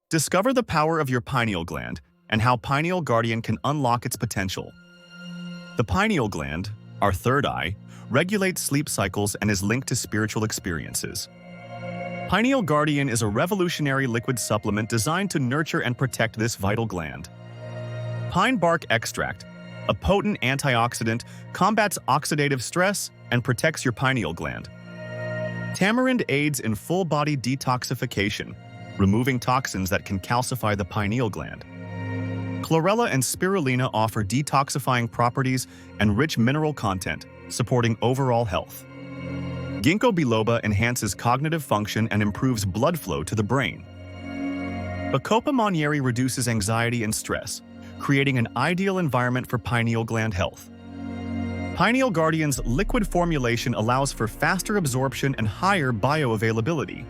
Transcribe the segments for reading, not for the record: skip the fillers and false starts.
Discover the power of your pineal gland and how Pineal Guardian can unlock its potential. The pineal gland, our third eye, regulates sleep cycles and is linked to spiritual experiences. Pineal Guardian is a revolutionary liquid supplement designed to nurture and protect this vital gland. Pine bark extract, a potent antioxidant, combats oxidative stress and protects your pineal gland. Tamarind aids in full-body detoxification, removing toxins that can calcify the pineal gland. Chlorella and spirulina offer detoxifying properties and rich mineral content, supporting overall health. Ginkgo biloba enhances cognitive function and improves blood flow to the brain. Bacopa monnieri reduces anxiety and stress, creating an ideal environment for pineal gland health. Pineal Guardian's liquid formulation allows for faster absorption and higher bioavailability.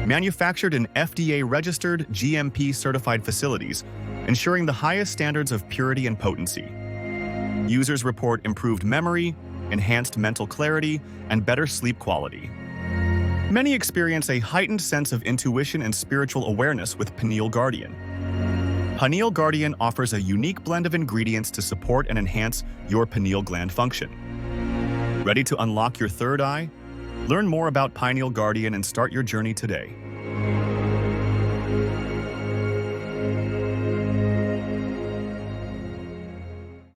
Manufactured in FDA-registered, GMP-certified facilities, ensuring the highest standards of purity and potency. Users report improved memory, enhanced mental clarity, and better sleep quality. Many experience a heightened sense of intuition and spiritual awareness with Pineal Guardian. Pineal Guardian offers a unique blend of ingredients to support and enhance your pineal gland function. Ready to unlock your third eye? Learn more about Pineal Guardian and start your journey today.